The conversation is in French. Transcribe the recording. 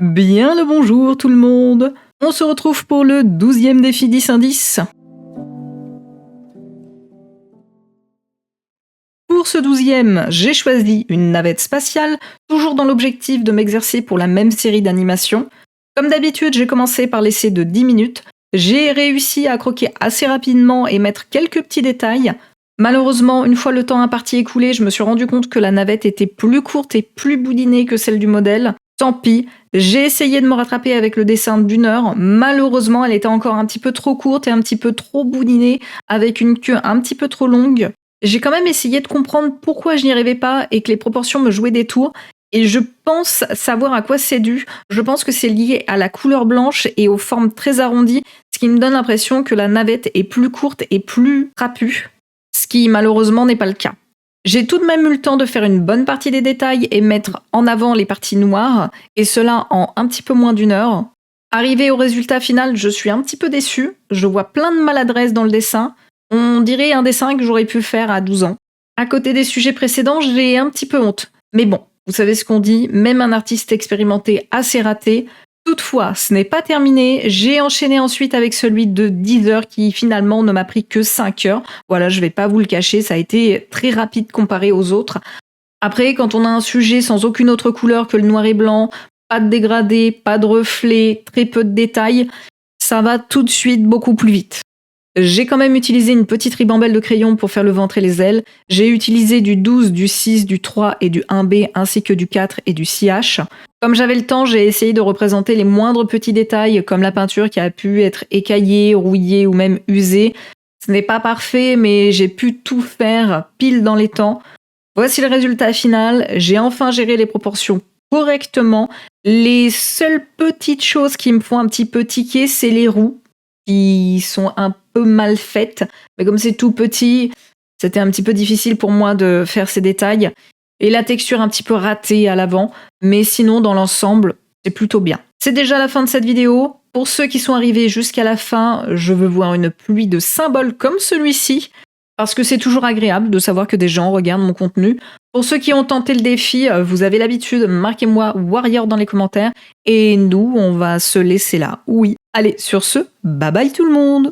Bien le bonjour tout le monde. On se retrouve pour le 12e défi 10 indices. Pour ce 12e, j'ai choisi une navette spatiale, toujours dans l'objectif de m'exercer pour la même série d'animations. Comme d'habitude, j'ai commencé par l'essai de 10 minutes. J'ai réussi à croquer assez rapidement et mettre quelques petits détails. Malheureusement, une fois le temps imparti écoulé, je me suis rendu compte que la navette était plus courte et plus boudinée que celle du modèle. Tant pis, j'ai essayé de me rattraper avec le dessin d'1 heure. Malheureusement, elle était encore un petit peu trop courte et un petit peu trop boudinée, avec une queue un petit peu trop longue. J'ai quand même essayé de comprendre pourquoi je n'y arrivais pas et que les proportions me jouaient des tours. Et je pense savoir à quoi c'est dû. Je pense que c'est lié à la couleur blanche et aux formes très arrondies, ce qui me donne l'impression que la navette est plus courte et plus trapue, ce qui malheureusement n'est pas le cas. J'ai tout de même eu le temps de faire une bonne partie des détails et mettre en avant les parties noires, et cela en un petit peu moins d'1 heure. Arrivé au résultat final, je suis un petit peu déçue. Je vois plein de maladresse dans le dessin. On dirait un dessin que j'aurais pu faire à 12 ans. À côté des sujets précédents, j'ai un petit peu honte. Mais bon, vous savez ce qu'on dit, même un artiste expérimenté a ses ratés. Toutefois, ce n'est pas terminé, j'ai enchaîné ensuite avec celui de 10 heures qui finalement ne m'a pris que 5 heures. Voilà, je vais pas vous le cacher, ça a été très rapide comparé aux autres. Après, quand on a un sujet sans aucune autre couleur que le noir et blanc, pas de dégradé, pas de reflets, très peu de détails, ça va tout de suite beaucoup plus vite. J'ai quand même utilisé une petite ribambelle de crayon pour faire le ventre et les ailes. J'ai utilisé du 12, du 6, du 3 et du 1B ainsi que du 4 et du 6H. Comme j'avais le temps, j'ai essayé de représenter les moindres petits détails comme la peinture qui a pu être écaillée, rouillée ou même usée. Ce n'est pas parfait, mais j'ai pu tout faire pile dans les temps. Voici le résultat final. J'ai enfin géré les proportions correctement. Les seules petites choses qui me font un petit peu tiquer, c'est les roues qui sont un peu mal faites. Mais comme c'est tout petit, c'était un petit peu difficile pour moi de faire ces détails. Et la texture un petit peu ratée à l'avant. Mais sinon, dans l'ensemble, c'est plutôt bien. C'est déjà la fin de cette vidéo. Pour ceux qui sont arrivés jusqu'à la fin, je veux voir une pluie de symboles comme celui-ci. Parce que c'est toujours agréable de savoir que des gens regardent mon contenu. Pour ceux qui ont tenté le défi, vous avez l'habitude, marquez-moi Warrior dans les commentaires. Et nous, on va se laisser là. Oui. Allez, sur ce, bye bye tout le monde!